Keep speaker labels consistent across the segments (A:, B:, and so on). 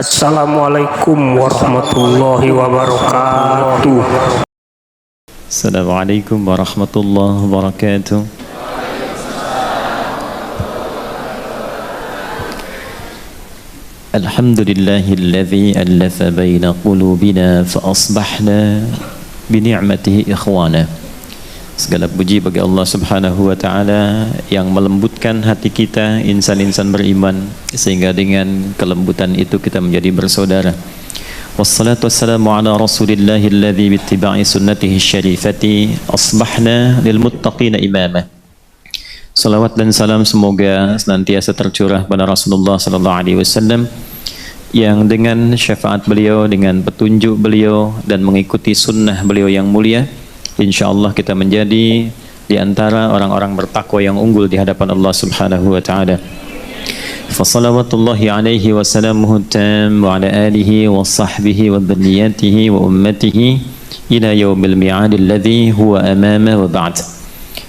A: Assalamualaikum warahmatullahi wabarakatuh.
B: Assalamualaikum warahmatullahi wabarakatuh. Alhamdulillahilladzi allafa baina qulubina fa asbahna bi ni'matihi ikhwana. Segala puji bagi Allah Subhanahu wa taala yang melembutkan hati kita insan-insan beriman sehingga dengan kelembutan itu kita menjadi bersaudara. Wassalatu wassalamu ala Rasulillahil ladzi bittiba'i sunnatihi syarifati asbahna lil muttaqina imama. Salawat dan salam semoga senantiasa tercurah pada Rasulullah sallallahu alaihi wasallam yang dengan syafaat beliau, dengan petunjuk beliau dan mengikuti sunnah beliau yang mulia, insyaallah kita menjadi di antara orang-orang bertakwa yang unggul di hadapan Allah Subhanahu wa taala. Fa salawatullahi alaihi wa salamuhu tam wa ala alihi wa sahbihi wa dhurriyyatihi wa ummatihi ila yaumil mi'ad alladhi huwa amama wa ba'd.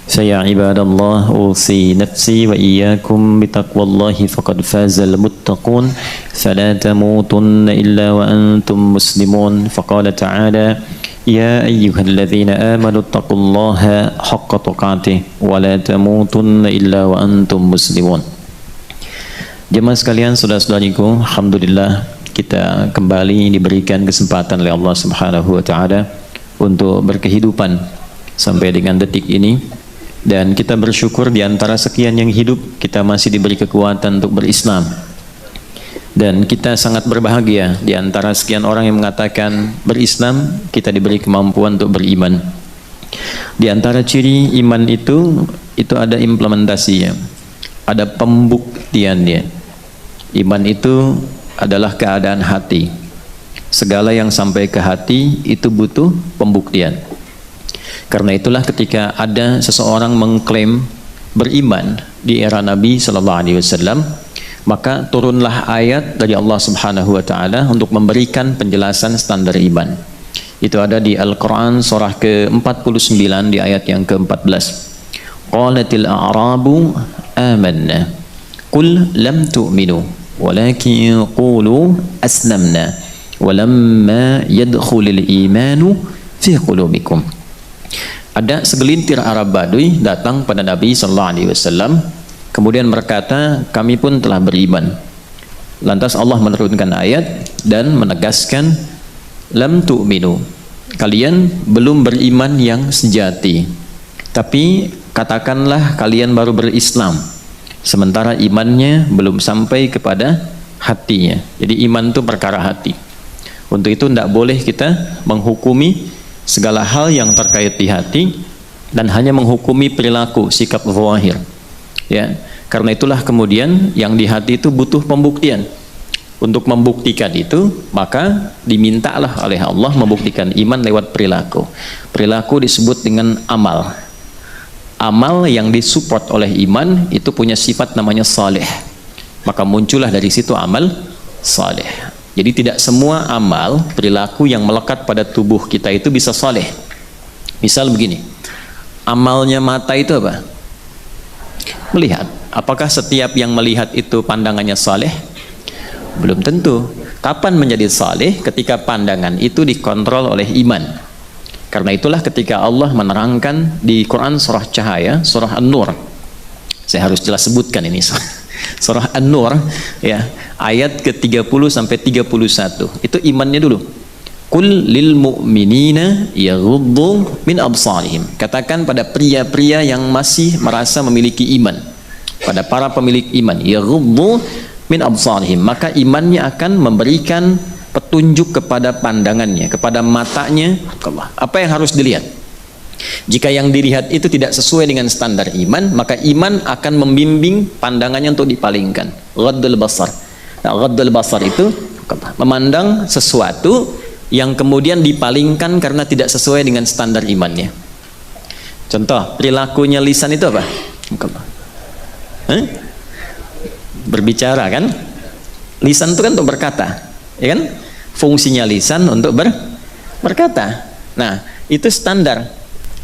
B: فيا عباد الله أوصي نفسي وإياكم بتقوى الله فقد فاز المتقون فلا تموتن إلا وأنتم مسلمون فقال تعالى يا أيها الذين آمنوا اتقوا الله حق تقاته ولا تموتن إلا وأنتم مسلمون. Jemaah sekalian, saudara-saudariku, alhamdulillah kita kembali diberikan kesempatan oleh Allah Subhanahu wa taala untuk berkehidupan sampai dengan detik ini. Dan kita bersyukur di antara sekian yang hidup kita masih diberi kekuatan untuk berislam. Dan kita sangat berbahagia di antara sekian orang yang mengatakan berislam kita diberi kemampuan untuk beriman. Di antara ciri iman itu ada implementasinya, ada pembuktiannya. Iman itu adalah keadaan hati. Segala yang sampai ke hati itu butuh pembuktian. Karena itulah ketika ada seseorang mengklaim beriman di era Nabi Sallallahu Alaihi Wasallam, maka turunlah ayat dari Allah Subhanahu Wa Taala untuk memberikan penjelasan standar iman. Itu ada di Al-Quran surah ke-49 di ayat yang ke-14. Qalatil a'rabu amanna qul lam tu'minu walakin qulu aslamna walamma yadkhulil imanu fi qulubikum. Ada segelintir Arab Baduy datang pada Nabi Sallallahu Alaihi Wasallam, kemudian berkata, kami pun telah beriman. Lantas Allah menurunkan ayat dan menegaskan, lam tu'minu, kalian belum beriman yang sejati, tapi katakanlah kalian baru berislam, sementara imannya belum sampai kepada hatinya. Jadi iman itu perkara hati. Untuk itu tidak boleh kita menghukumi segala hal yang terkait di hati dan hanya menghukumi perilaku, sikap zahir. Ya, karena itulah kemudian yang di hati itu butuh pembuktian. Untuk membuktikan itu, maka dimintalah oleh Allah membuktikan iman lewat perilaku. Perilaku disebut dengan amal. Amal yang disupport oleh iman itu punya sifat namanya saleh. Maka muncullah dari situ amal saleh. Jadi tidak semua amal, perilaku yang melekat pada tubuh kita itu bisa saleh. Misal begini, amalnya mata itu apa? Melihat. Apakah setiap yang melihat itu pandangannya saleh? Belum tentu. Kapan menjadi saleh? Ketika pandangan itu dikontrol oleh iman. Karena itulah ketika Allah menerangkan di Quran surah Cahaya, surah An-Nur. Saya harus jelas sebutkan ini. Surah An-Nur ya, ayat ke-30 sampai 31. Itu imannya dulu. Qul lil mu'minina yaghuddu min absarihim. Katakan pada pria-pria yang masih merasa memiliki iman, pada para pemilik iman, yaghuddu min absarihim, maka imannya akan memberikan petunjuk kepada pandangannya, kepada matanya. Apa yang harus dilihat? Jika yang dilihat itu tidak sesuai dengan standar iman, maka iman akan membimbing pandangannya untuk dipalingkan. Ghaddul basar. Nah, ghaddul basar itu memandang sesuatu yang kemudian dipalingkan karena tidak sesuai dengan standar imannya. Contoh, perilakunya lisan itu apa? Berbicara kan? Lisan itu kan untuk berkata, ya kan? Fungsinya lisan untuk berkata. Nah, itu standar.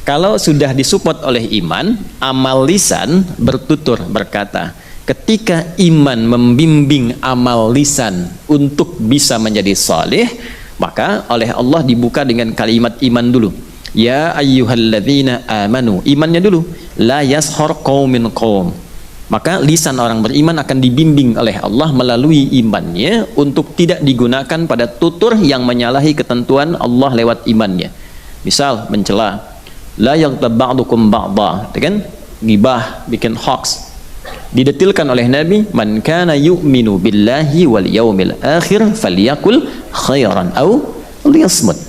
B: Kalau sudah disupport oleh iman, amal lisan bertutur, berkata. ketika iman membimbing amal lisan untuk bisa menjadi saleh, maka oleh Allah dibuka dengan kalimat iman dulu. Ya ayyuhalladzina amanu, imannya dulu. La yashar qaumin qaum. Maka lisan orang beriman akan dibimbing oleh Allah melalui imannya untuk tidak digunakan pada tutur yang menyalahi ketentuan Allah lewat imannya. Misal mencela, la yaghtab ba'dukum ba'dha, kan? Gibah, bikin hoax. Didetilkan oleh Nabi, man kana yu'minu billahi wal yaumil akhir falyakul khairan aw liyasmut.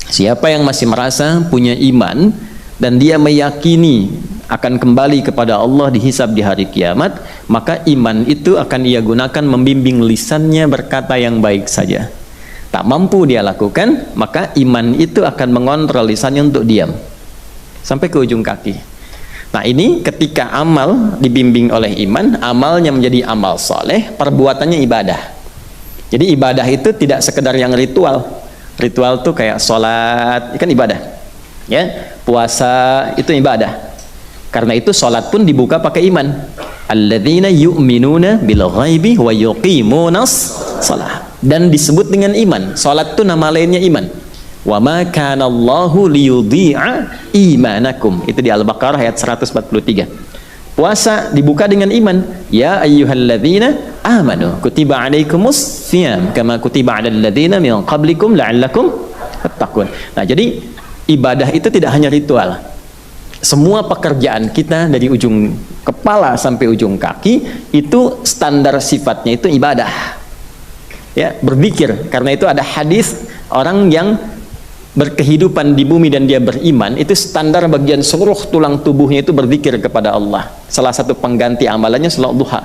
B: Siapa yang masih merasa punya iman dan dia meyakini akan kembali kepada Allah dihisab di hari kiamat, maka iman itu akan ia gunakan membimbing lisannya berkata yang baik saja. Tak mampu dia lakukan, maka iman itu akan mengontrol lisannya untuk diam sampai ke ujung kaki. Nah, ini ketika amal dibimbing oleh iman, amalnya menjadi amal soleh, perbuatannya ibadah. Jadi ibadah itu tidak sekedar yang ritual. Ritual tuh kayak sholat, itu kan ibadah. Ya, puasa itu ibadah. Karena itu sholat pun dibuka pakai iman. Alladzina yu'minuna bil ghaibi wa yuqimunas shalah. Dan disebut dengan iman. Sholat itu nama lainnya iman. Wa ma kana Allahu liyudhi'a imanakum. Itu di Al-Baqarah ayat 143. Puasa dibuka dengan iman. Ya ayyuhalladzina amanu kutiba alaikumus shiyam kama kutiba 'alal ladzina min qablikum la'allakum tattaqun. Nah, jadi ibadah itu tidak hanya ritual. Semua pekerjaan kita dari ujung kepala sampai ujung kaki itu standar sifatnya itu ibadah. Ya, berzikir. Karena itu ada hadis orang yang berkehidupan di bumi dan dia beriman, itu standar bagian seluruh tulang tubuhnya itu berzikir kepada Allah. Salah satu pengganti amalannya salat duha.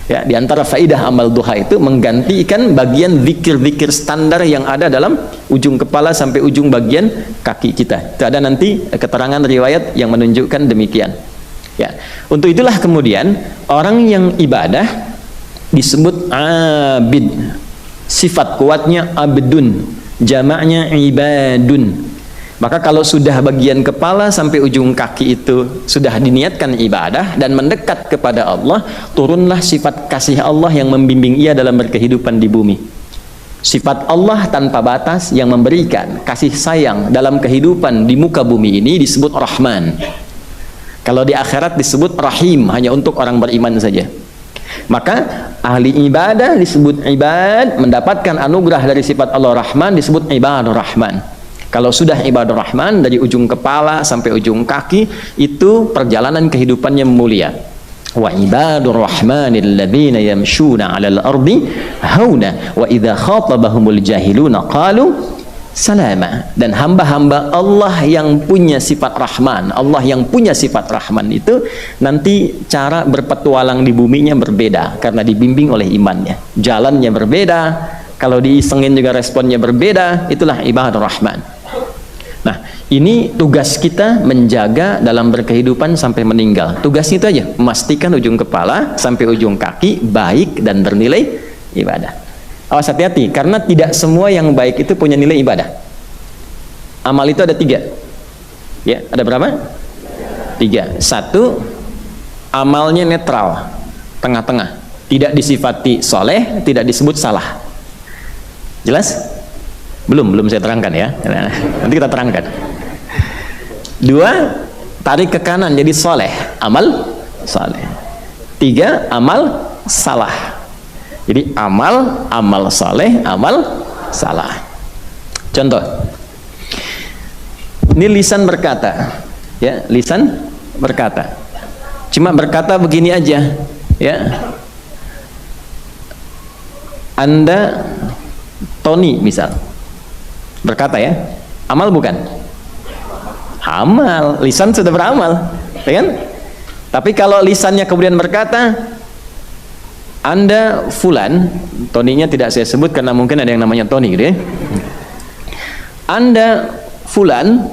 B: Ya, di antara faidah amal duha itu menggantikan bagian zikir-zikir standar yang ada dalam ujung kepala sampai ujung bagian kaki kita. Itu ada nanti keterangan riwayat yang menunjukkan demikian. Ya, untuk itulah kemudian orang yang ibadah disebut abid. Sifat kuatnya abdun. Jamaknya ibadun. Maka kalau sudah bagian kepala sampai ujung kaki itu sudah diniatkan ibadah dan mendekat kepada Allah, turunlah sifat kasih Allah yang membimbing ia dalam berkehidupan di bumi. Sifat Allah tanpa batas yang memberikan kasih sayang dalam kehidupan di muka bumi ini disebut Rahman. Kalau di akhirat disebut Rahim, hanya untuk orang beriman saja. Maka ahli ibadah disebut ibad, mendapatkan anugerah dari sifat Allah Rahman disebut ibadur Rahman. Kalau sudah ibadur Rahman dari ujung kepala sampai ujung kaki, itu perjalanan kehidupannya mulia. Wa ibadur rahmanil ladzina yamshuna 'alal ardi hauna wa idza khatabahumul jahiluna qalu salama. Dan hamba-hamba Allah yang punya sifat Rahman, Allah yang punya sifat Rahman itu nanti cara berpetualang di buminya berbeda karena dibimbing oleh imannya. Jalannya berbeda, kalau diisengin juga responnya berbeda. Itulah ibadah Rahman. Nah, ini tugas kita menjaga dalam berkehidupan sampai meninggal. Tugasnya itu aja, memastikan ujung kepala sampai ujung kaki baik dan bernilai ibadah. Awas, hati-hati, karena tidak semua yang baik itu punya nilai ibadah. Amal itu ada 3. Ya, ada berapa? 3. 1, amalnya netral, tengah-tengah, tidak disifati soleh, tidak disebut salah. Jelas? Belum saya terangkan ya. Nanti kita terangkan. 2, tarik ke kanan jadi soleh, amal soleh. 3, amal salah. Jadi amal saleh, amal salah. Contoh, ini lisan berkata, ya, lisan berkata, cuma berkata begini aja, ya. Anda Tony misal berkata, ya, amal bukan? Amal, lisan sudah beramal, ya kan? Tapi kalau lisannya kemudian berkata, Anda fulan, Toninya tidak saya sebut karena mungkin ada yang namanya Tony gitu ya. Anda fulan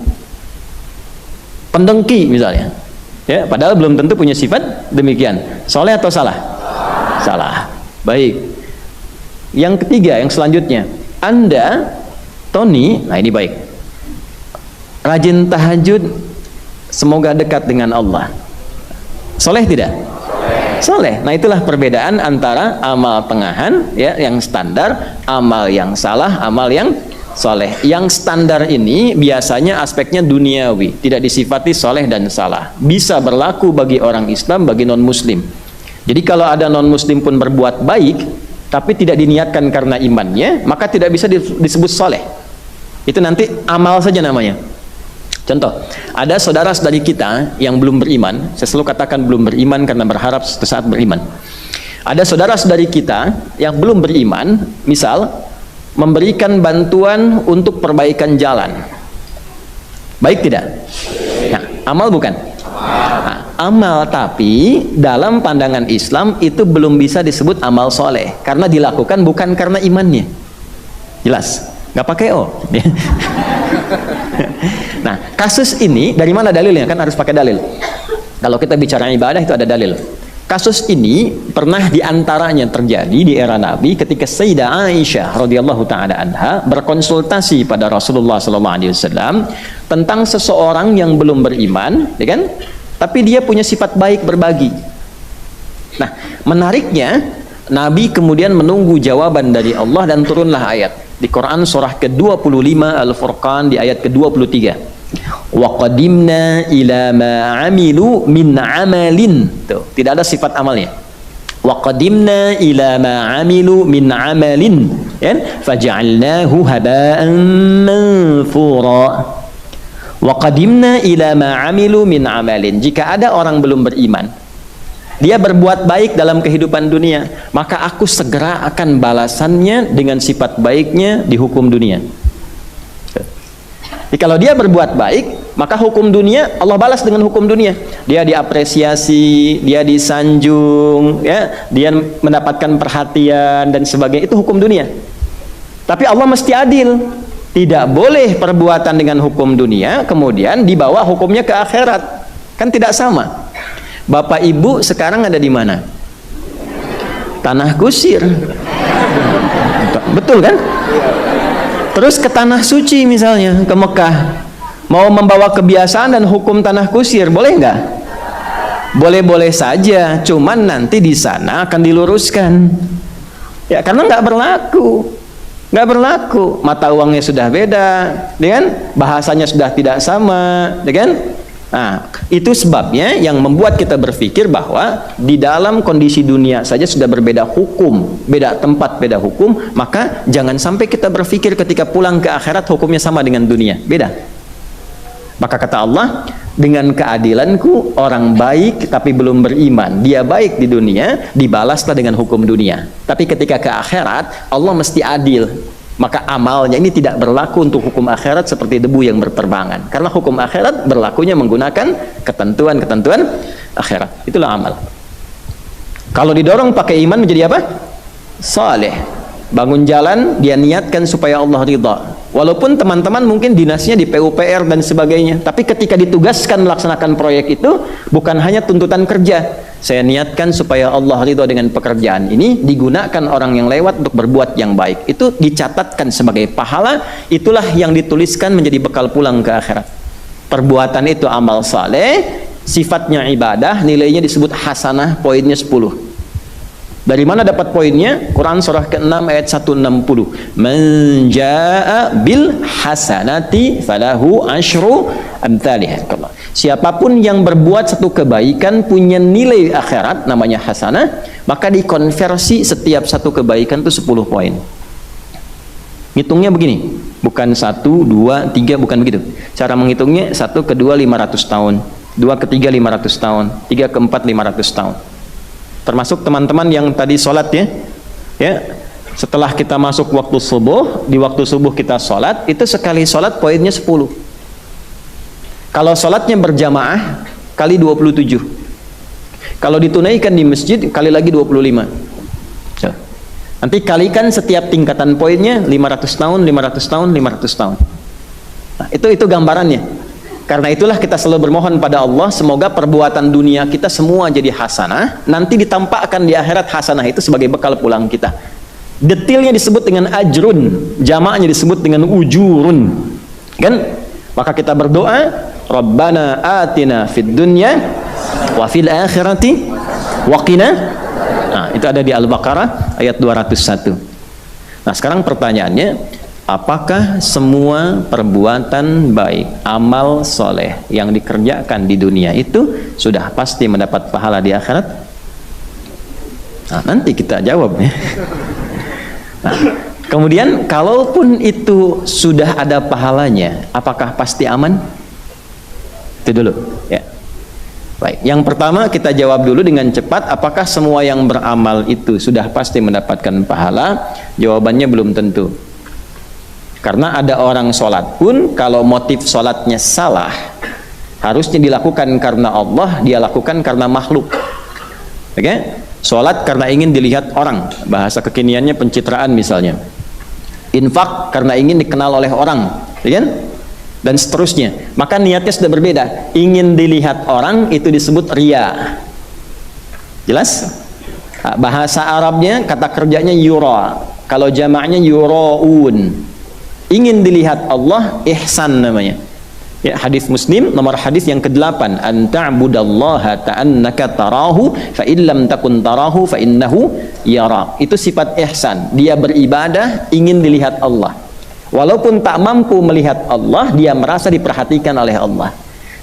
B: pendengki misalnya. Ya, padahal belum tentu punya sifat demikian. Soleh atau salah? Salah. Baik. Yang ketiga, yang selanjutnya, Anda Tony, nah ini baik. Rajin tahajud, semoga dekat dengan Allah. Soleh tidak? soleh. Nah, itulah perbedaan antara amal tengahan ya yang standar, amal yang salah, amal yang soleh. Yang standar ini biasanya aspeknya duniawi, tidak disifati soleh dan salah. Bisa berlaku bagi orang Islam, bagi non-muslim. Jadi kalau ada non-muslim pun berbuat baik, tapi tidak diniatkan karena imannya, maka tidak bisa disebut soleh. Itu nanti amal saja namanya. Contoh, ada saudara-saudari kita yang belum beriman. Saya selalu katakan belum beriman karena berharap suatu saat beriman. Ada saudara-saudari kita yang belum beriman, misal memberikan bantuan untuk perbaikan jalan. Baik tidak? Nah, amal bukan? Nah, amal, tapi dalam pandangan Islam itu belum bisa disebut amal soleh karena dilakukan bukan karena imannya. Jelas? Nggak pakai O. Nah, kasus ini dari mana dalilnya? Kan harus pakai dalil. Kalau kita bicara ibadah itu ada dalil. Kasus ini pernah diantaranya terjadi di era Nabi ketika Sayyidah Aisyah radhiyallahu taala anha berkonsultasi pada Rasulullah sallallahu alaihi wasallam tentang seseorang yang belum beriman, ya kan? Tapi dia punya sifat baik berbagi. Nah, menariknya Nabi kemudian menunggu jawaban dari Allah dan turunlah ayat di Quran surah ke-25 Al-Furqan di ayat ke-23. Wa qadimna ila ma amilu min amalin. Tuh, tidak ada sifat amalnya. Wa qadimna ila ma amilu min amalin, ya, faj'alnahu haba'an manthura. Wa qadimna ila ma amilu min amalin. Jika ada orang belum beriman, dia berbuat baik dalam kehidupan dunia, maka aku segera akan balasannya dengan sifat baiknya di hukum dunia. Jadi kalau dia berbuat baik, maka hukum dunia Allah balas dengan hukum dunia. Dia diapresiasi, dia disanjung, ya, dia mendapatkan perhatian dan sebagainya. Itu hukum dunia. Tapi Allah mesti adil. Tidak boleh perbuatan dengan hukum dunia kemudian dibawa hukumnya ke akhirat. Kan tidak sama. Bapak Ibu sekarang ada di mana? Tanah Kusir. Betul kan? Terus ke tanah suci misalnya, ke Mekah, mau membawa kebiasaan dan hukum tanah Kusir, boleh nggak? Boleh-boleh saja, cuman nanti di sana akan diluruskan. Ya, karena nggak berlaku, mata uangnya sudah beda, dengan bahasanya sudah tidak sama, dengan. Nah, itu sebabnya yang membuat kita berpikir bahwa di dalam kondisi dunia saja sudah berbeda hukum, beda tempat, beda hukum, maka jangan sampai kita berpikir ketika pulang ke akhirat hukumnya sama dengan dunia, beda. Maka kata Allah, dengan keadilanku orang baik tapi belum beriman, dia baik di dunia, dibalaslah dengan hukum dunia. Tapi ketika ke akhirat, Allah mesti adil. Maka amalnya ini tidak berlaku untuk hukum akhirat seperti debu yang berterbangan. Karena hukum akhirat berlakunya menggunakan ketentuan-ketentuan akhirat. Itulah amal. Kalau didorong pakai iman menjadi apa? Saleh. Bangun jalan, dia niatkan supaya Allah ridha. Walaupun teman-teman mungkin dinasnya di PUPR dan sebagainya, tapi ketika ditugaskan melaksanakan proyek itu bukan hanya tuntutan kerja. Saya niatkan supaya Allah ridha dengan pekerjaan ini, digunakan orang yang lewat untuk berbuat yang baik. Itu dicatatkan sebagai pahala, itulah yang dituliskan menjadi bekal pulang ke akhirat. Perbuatan itu amal saleh, sifatnya ibadah, nilainya disebut hasanah, poinnya 10. Dari mana dapat poinnya? Quran surah ke-6 ayat 160. Man jaa bil hasanati falahu asyru amsalih. Siapapun yang berbuat satu kebaikan punya nilai akhirat namanya hasanah, maka dikonversi setiap satu kebaikan itu 10 poin. Ngitungnya begini, bukan 1, 2, 3, bukan begitu. Cara menghitungnya 1 ke 2 500 tahun, 2 ke 3 500 tahun, 3 ke 4 500 tahun. Termasuk teman-teman yang tadi sholat ya, setelah kita masuk waktu subuh, di waktu subuh kita sholat, itu sekali sholat poinnya 10. Kalau sholatnya berjamaah kali 27, kalau ditunaikan di masjid kali lagi 25. Nanti kalikan setiap tingkatan poinnya 500 tahun, 500 tahun, 500 tahun. Nah, itu gambarannya. Karena itulah kita selalu bermohon pada Allah, semoga perbuatan dunia kita semua jadi hasanah, nanti ditampakkan di akhirat hasanah itu sebagai bekal pulang kita. Detailnya disebut dengan ajrun, jamaknya disebut dengan ujurun. Kan? Maka kita berdoa, Rabbana atina fid dunya wa fil akhirati waqina. Nah, itu ada di Al-Baqarah ayat 201. Nah, sekarang pertanyaannya, apakah semua perbuatan baik, amal soleh yang dikerjakan di dunia itu sudah pasti mendapat pahala di akhirat? Nah, nanti kita jawab ya. Nah, kemudian kalaupun itu sudah ada pahalanya, apakah pasti aman? Itu dulu ya. Baik, yang pertama kita jawab dulu dengan cepat, apakah semua yang beramal itu sudah pasti mendapatkan pahala? Jawabannya belum tentu. Karena ada orang sholat pun kalau motif sholatnya salah, harusnya dilakukan karena Allah, dia lakukan karena makhluk. Oke? Sholat karena ingin dilihat orang, bahasa kekiniannya pencitraan misalnya. Infak karena ingin dikenal oleh orang, ya kan? Dan seterusnya. Maka niatnya sudah berbeda. Ingin dilihat orang itu disebut riya. Jelas? Bahasa Arabnya kata kerjanya yura. Kalau jamaknya yuraun. Ingin dilihat Allah, ihsan namanya. Ya, hadis Muslim nomor hadis yang ke-8, an ta'budallaha ta'annaka tarahu fa illam takun tarahu fa innahu yara. Itu sifat ihsan. Dia beribadah ingin dilihat Allah. Walaupun tak mampu melihat Allah, dia merasa diperhatikan oleh Allah.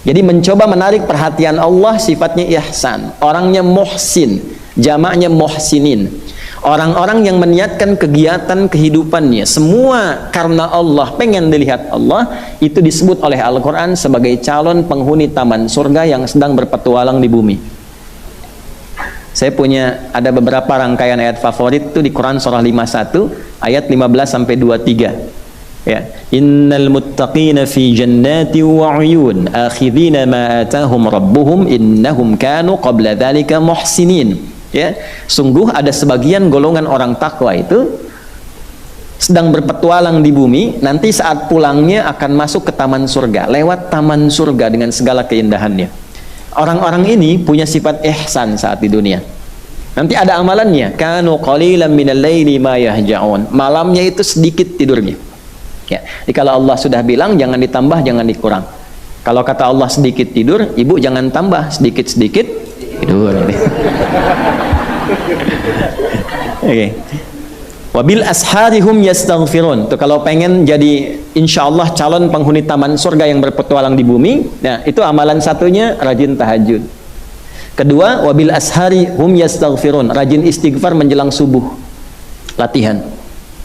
B: Jadi mencoba menarik perhatian Allah sifatnya ihsan. Orangnya muhsin, jamaknya muhsinin. Orang-orang yang meniatkan kegiatan kehidupannya semua karena Allah, pengen dilihat Allah, itu disebut oleh Al-Quran sebagai calon penghuni taman surga yang sedang berpetualang di bumi. Saya punya ada beberapa rangkaian ayat favorit itu di Quran surah 51 ayat 15 sampai 23. Ya, innal muttaqina fi jannati wa 'uyun akhidhina ma atahum rabbuhum innahum kanu qabla dzalika muhsinin. Ya, sungguh ada sebagian golongan orang takwa itu sedang berpetualang di bumi, nanti saat pulangnya akan masuk ke taman surga, lewat taman surga dengan segala keindahannya. Orang-orang ini punya sifat ihsan saat di dunia. Nanti ada amalannya, kanu qalilan minal laili ma yahja'un. Malamnya itu sedikit tidurnya. Ya, jadi kalau Allah sudah bilang jangan ditambah, jangan dikurang. Kalau kata Allah sedikit tidur, ibu jangan tambah, sedikit-sedikit tidur. Oke. Wabil asharihum yastaghfirun. Tuh kalau pengen jadi insyaallah calon penghuni taman surga yang berpetualang di bumi, nah itu amalan satunya rajin tahajud. Kedua, wabil asharihum yastaghfirun, rajin istighfar menjelang subuh. Latihan.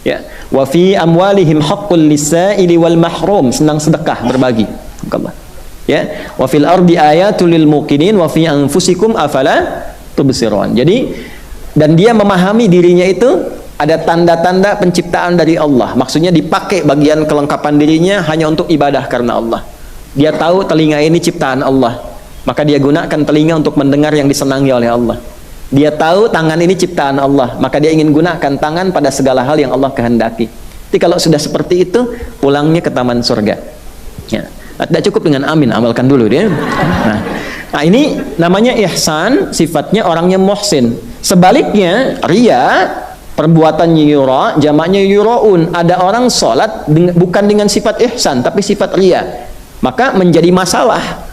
B: Ya, wa fi amwalihim haqqul lisaili wal mahrum, senang sedekah, berbagi. Ya, wa fil ardi ayatul lil muqinin wa fi anfusikum afala tubsirun. Jadi dan dia memahami dirinya itu ada tanda-tanda penciptaan dari Allah. Maksudnya dipakai bagian kelengkapan dirinya hanya untuk ibadah karena Allah. Dia tahu telinga ini ciptaan Allah, maka dia gunakan telinga untuk mendengar yang disenangi oleh Allah. Dia tahu tangan ini ciptaan Allah, maka dia ingin gunakan tangan pada segala hal yang Allah kehendaki. Jadi kalau sudah seperti itu, pulangnya ke taman surga. Ya, tidak cukup dengan amin, amalkan dulu dia. Nah, ini namanya ihsan, sifatnya orangnya muhsin. Sebaliknya, riya, perbuatannya yura, jamaknya yuraun. Ada orang sholat bukan dengan sifat ihsan, tapi sifat riya. Maka menjadi masalah.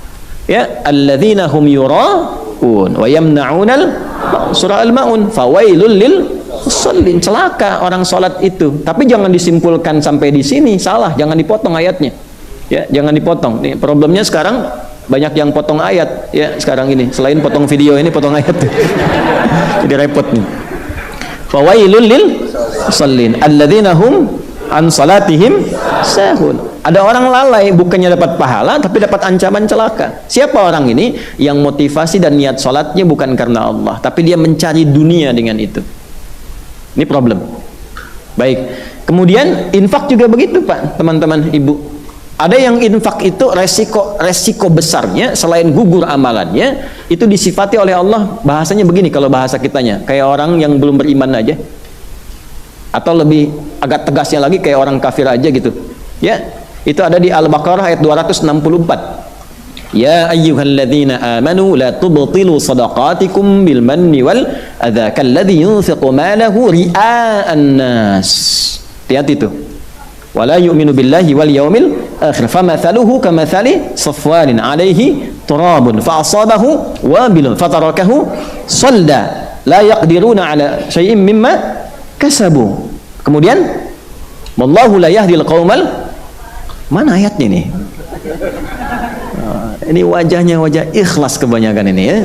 B: Ya, alladzina hum yuraun wa yamna'unal surah Al-Ma'un, fawailul lil musallin, celaka orang sholat itu. Tapi jangan disimpulkan sampai di sini, salah, jangan dipotong ayatnya. Ya, jangan dipotong. Nih, problemnya sekarang banyak yang potong ayat ya sekarang ini. Selain potong video ini potong ayat. Jadi repot nih. Fawailul lil musallin alladzina hum an salatihim sahun. Ada orang lalai, bukannya dapat pahala tapi dapat ancaman celaka. Siapa orang ini? Yang motivasi dan niat sholatnya bukan karena Allah, tapi dia mencari dunia dengan itu. Ini problem. Baik. Kemudian infak juga begitu, Pak, teman-teman, Ibu. Ada yang infak itu resiko besarnya selain gugur amalannya, itu disifati oleh Allah bahasanya begini kalau bahasa kitanya, kayak orang yang belum beriman aja. Atau lebih agak tegasnya lagi kayak orang kafir aja gitu. Ya. Itu ada di Al-Baqarah ayat 264. Ya ayyuhalladzina amanu la tubtilu sadaqatikum bil manni wal adza kalladzi yunfiqu malahu ria'an nas. Lihat itu. Wala yu'minu billahi wal yaumil akhir. Famathaluhu kamathali safwanin 'alaihi turabun fa'asabahu wabilun fatarakahu
C: solda la yaqdiruna ala syai'im mimma kasabu. Kemudian wallahu la yahdil qaumal, mana ayatnya nih? Ini wajahnya wajah ikhlas kebanyakan ini ya.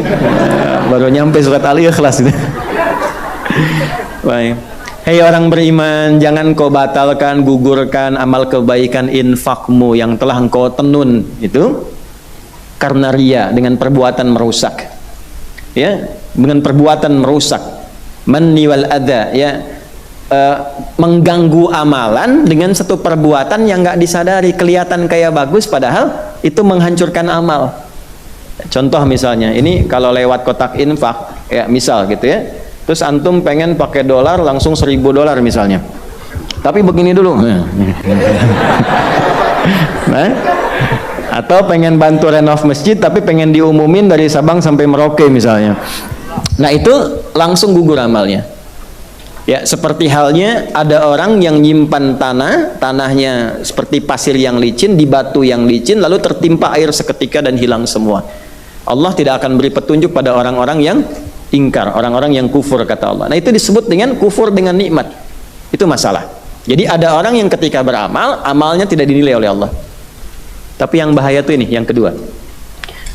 C: Baru nyampe surat Al-Ikhlas gitu. Baik. Hei orang beriman, jangan kau batalkan, gugurkan amal kebaikan infakmu yang telah engkau tenun itu karena ria, dengan perbuatan merusak. Ya, dengan perbuatan merusak. Manni wal adza, ya. Mengganggu amalan dengan satu perbuatan yang nggak disadari, kelihatan kayak bagus padahal itu menghancurkan amal. Contoh misalnya, ini kalau lewat kotak infak, ya misal gitu ya, terus antum pengen pakai dolar langsung $1.000 misalnya, tapi begini dulu, nah, atau pengen bantu renov masjid tapi pengen diumumin dari Sabang sampai Merauke misalnya, nah itu langsung gugur amalnya. Ya, seperti halnya ada orang yang nyimpan tanahnya seperti pasir yang licin, di batu yang licin, lalu tertimpa air seketika dan hilang semua. Allah tidak akan beri petunjuk pada orang-orang yang ingkar, orang-orang yang kufur, kata Allah. Nah itu disebut dengan kufur dengan nikmat. Itu masalah. Jadi ada orang yang ketika beramal, amalnya tidak dinilai oleh Allah. Tapi yang bahaya itu ini, yang kedua.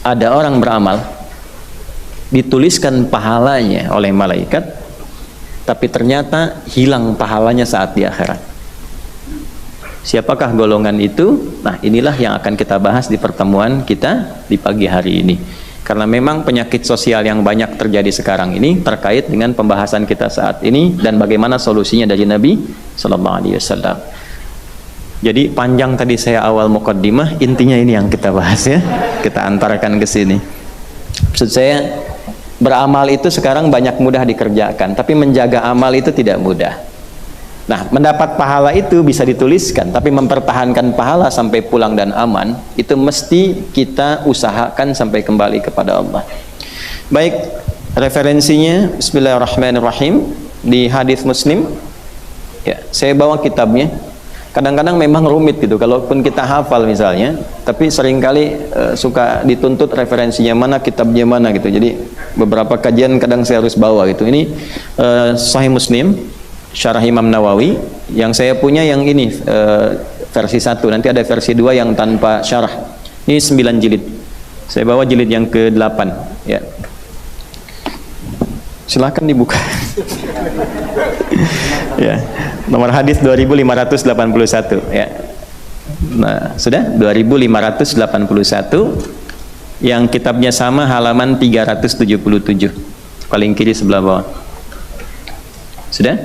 C: Ada orang beramal, dituliskan pahalanya oleh malaikat, tapi ternyata hilang pahalanya saat di akhirat. Siapakah golongan itu? Nah, inilah yang akan kita bahas di pertemuan kita di pagi hari ini. Karena memang penyakit sosial yang banyak terjadi sekarang ini terkait dengan pembahasan kita saat ini dan bagaimana solusinya dari Nabi Sallallahu Alaihi Wasallam. Jadi panjang tadi saya awal muqaddimah, intinya ini yang kita bahas ya. Kita antarkan ke sini. Maksud saya, beramal itu sekarang banyak mudah dikerjakan, tapi menjaga amal itu tidak mudah. Nah, mendapat pahala itu bisa dituliskan, tapi mempertahankan pahala sampai pulang dan aman, itu mesti kita usahakan sampai kembali kepada Allah. Baik, referensinya Bismillahirrahmanirrahim di hadis Muslim. Ya, saya bawa kitabnya. Kadang-kadang memang rumit gitu, kalaupun kita hafal misalnya, tapi seringkali suka dituntut referensinya mana, kitabnya mana gitu. Jadi beberapa kajian kadang saya harus bawa gitu. Ini Sahih Muslim, Syarah Imam Nawawi. Yang saya punya yang ini versi 1, nanti ada versi 2 yang tanpa syarah. Ini 9 jilid. Saya bawa jilid yang ke-8 ya. Silahkan dibuka. Ya, nomor hadis 2581 ya. Nah, sudah 2581 yang kitabnya sama, halaman 377 paling kiri sebelah bawah. Sudah?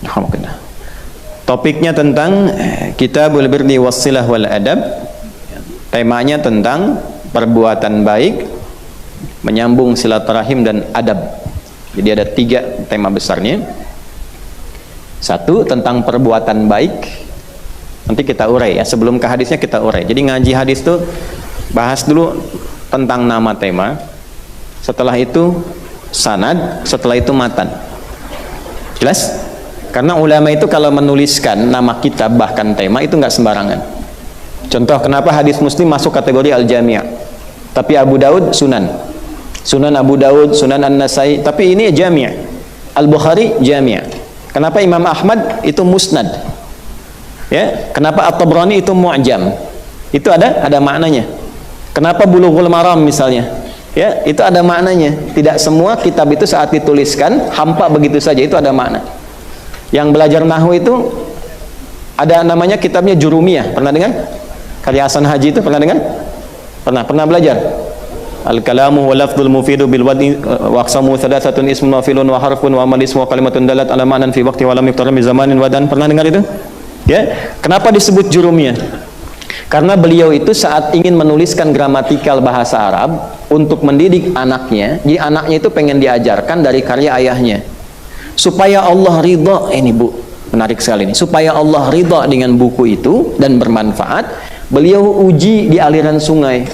C: Alhamdulillah. Topiknya tentang Kitabul Birri Wassilah wal Adab. Temanya tentang perbuatan baik, menyambung silaturahim dan adab. Jadi ada 3 tema besarnya. 1 tentang perbuatan baik. Nanti kita urai ya, sebelum ke hadisnya kita urai. Jadi ngaji hadis tuh bahas dulu tentang nama tema, setelah itu sanad, setelah itu matan. Jelas? Karena ulama itu kalau menuliskan nama kitab bahkan tema itu nggak sembarangan. Contoh kenapa hadis Muslim masuk kategori Al-Jami', tapi Abu Daud Sunan. Sunan Abu Daud, Sunan An-Nasai, tapi ini Jami'. Al-Bukhari Jami'. Kenapa Imam Ahmad itu Musnad? Ya, kenapa At-Tabrani itu Mu'jam? Itu ada maknanya. Kenapa Bulughul Maram misalnya? Ya, itu ada maknanya. Tidak semua kitab itu saat dituliskan hampa begitu saja, itu ada makna. Yang belajar nahwu itu ada namanya kitabnya Jurumiyah. Pernah dengar? Karya Hasan Haji itu pernah dengar? Pernah belajar? Al-kalamu wa lafdhul mufidu bil wadi wa aqsamu thalathatun ismun wa filun wa harfun wa amal ismu wa kalimatun dalat ala ma'nan fi waqti wa lam yuqtaram bi zamanin wa dan. Pernah dengar itu? Ya. Kenapa disebut Jurumiyah? Karena beliau itu saat ingin menuliskan gramatikal bahasa Arab untuk mendidik anaknya, jadi anaknya itu pengen diajarkan dari karya ayahnya. Supaya Allah ridha, ini Bu, menarik sekali ini. Supaya Allah ridha dengan buku itu dan bermanfaat, beliau uji di aliran sungai.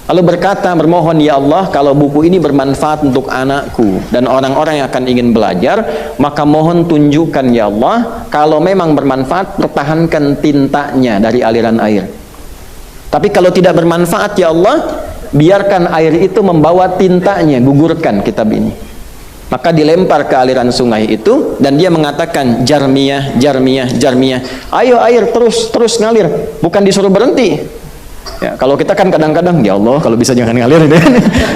C: Lalu berkata, bermohon ya Allah, kalau buku ini bermanfaat untuk anakku dan orang-orang yang akan ingin belajar, maka mohon tunjukkan ya Allah, kalau memang bermanfaat, pertahankan tintanya dari aliran air. Tapi kalau tidak bermanfaat ya Allah, biarkan air itu membawa tintanya, gugurkan kitab ini. Maka dilempar ke aliran sungai itu, dan dia mengatakan, Jarmiyah, Jarmiyah, Jarmiyah, ayo air terus ngalir, bukan disuruh berhenti. Ya, kalau kita kan kadang-kadang, ya Allah kalau bisa jangan ngalir.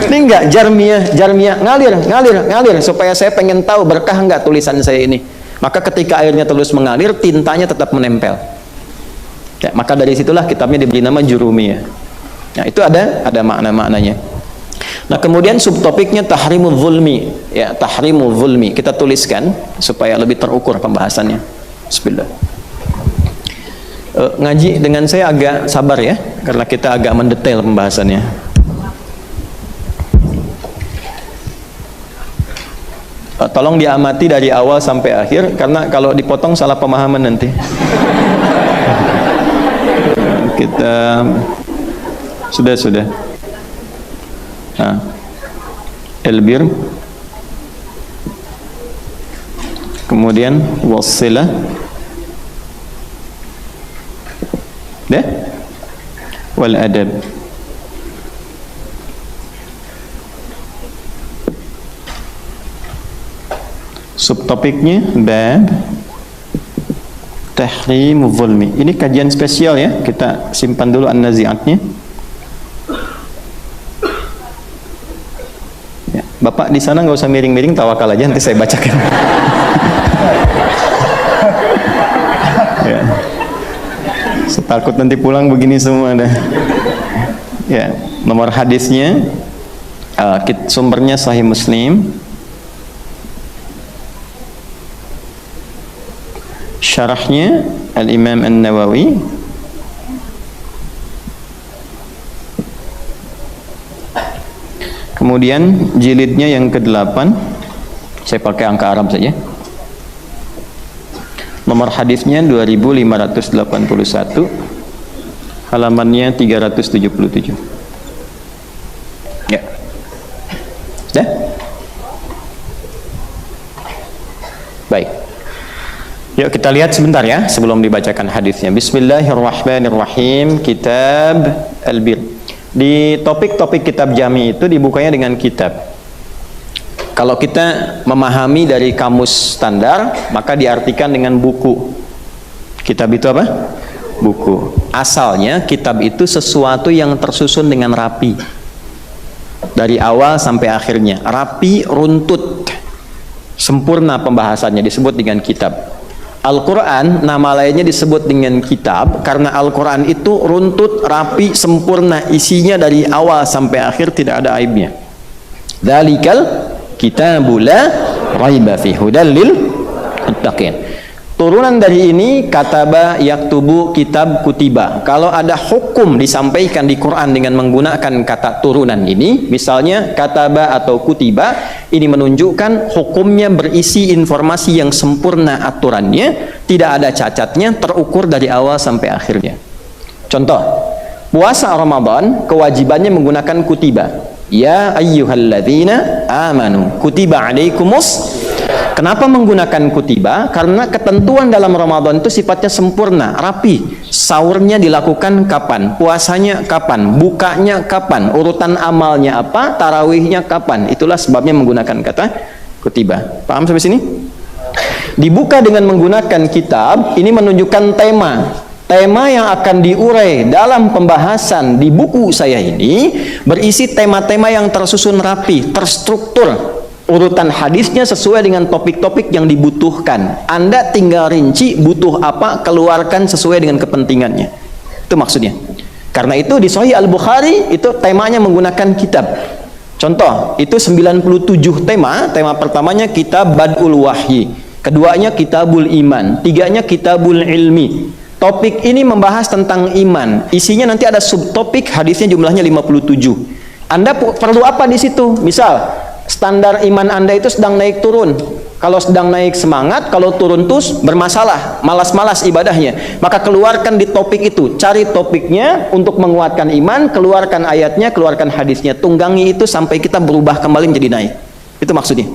C: Ini enggak, Jarmiyah, Jarmiyah, ngalir, supaya saya pengen tahu berkah enggak tulisan saya ini. Maka ketika airnya terus mengalir, tintanya tetap menempel. Ya, maka dari situlah kitabnya diberi nama Jurumiyah. Nah, itu ada makna-maknanya. Nah, kemudian subtopiknya tahrimul zulmi, ya, tahrimul zulmi. Kita tuliskan supaya lebih terukur pembahasannya. Bismillah. Ngaji dengan saya agak sabar ya, karena kita agak mendetail pembahasannya. Tolong diamati dari awal sampai akhir, karena kalau dipotong salah pemahaman nanti. Kita sudah. Nah, Elbir, kemudian wassilah, deh, wal adab. Subtopiknya bab tahrim zulmi. Ini kajian spesial ya, kita simpan dulu an-nazi'atnya. Bapak di sana nggak usah miring-miring, tawakal aja, nanti saya bacakan. Ya. Setakut nanti pulang begini semua dah. Ya, nomor hadisnya, sumbernya Sahih Muslim, syarahnya Al-Imam An-Nawawi, kemudian jilidnya yang ke-8, saya pakai angka Arab saja. Nomor hadisnya 2581, halamannya 377. Ya. Dah? Baik. Yuk kita lihat sebentar ya sebelum dibacakan hadisnya. Bismillahirrahmanirrahim. Kitab Al-Bir. Di topik-topik kitab jami itu dibukanya dengan kitab. Kalau kita memahami dari kamus standar, maka diartikan dengan buku. Kitab itu apa? Buku. Asalnya kitab itu sesuatu yang tersusun dengan rapi, dari awal sampai akhirnya, rapi, runtut, sempurna pembahasannya, disebut dengan kitab. Al-Quran nama lainnya disebut dengan kitab karena Al-Quran itu runtut, rapi, sempurna, isinya dari awal sampai akhir tidak ada aibnya. Dzalikal kitabul la raiba fi hudal lil muttaqin. Turunan dari ini kataba, yaktubu, kitab, kutiba. Kalau ada hukum disampaikan di Quran dengan menggunakan kata turunan ini, misalnya kataba atau kutiba, ini menunjukkan hukumnya berisi informasi yang sempurna aturannya, tidak ada cacatnya, terukur dari awal sampai akhirnya. Contoh, puasa Ramadan kewajibannya menggunakan kutiba. Ya ayyuhalladzina amanu kutiba alaikumus. Kenapa menggunakan kutiba? Karena ketentuan dalam Ramadan itu sifatnya sempurna, rapi. Sahurnya dilakukan kapan, puasanya kapan, bukanya kapan, urutan amalnya apa, tarawihnya kapan. Itulah sebabnya menggunakan kata kutiba. Paham sampai sini? Dibuka dengan menggunakan kitab, ini menunjukkan tema. Tema yang akan diurai dalam pembahasan di buku saya ini berisi tema-tema yang tersusun rapi, terstruktur. Urutan hadisnya sesuai dengan topik-topik yang dibutuhkan. Anda tinggal rinci butuh apa, keluarkan sesuai dengan kepentingannya. Itu maksudnya. Karena itu di Sahih Al-Bukhari itu temanya menggunakan kitab. Contoh, itu 97 tema. Tema pertamanya kitab Bad'ul Wahyi, keduanya kitabul iman, tiganya kitabul ilmi. Topik ini membahas tentang iman. Isinya nanti ada subtopik, hadisnya jumlahnya 57. Anda perlu apa di situ? Misal standar iman Anda itu sedang naik turun. Kalau sedang naik semangat, kalau turun terus bermasalah, malas-malas ibadahnya. Maka keluarkan di topik itu, cari topiknya untuk menguatkan iman, keluarkan ayatnya, keluarkan hadisnya, tunggangi itu sampai kita berubah kembali menjadi naik. Itu maksudnya.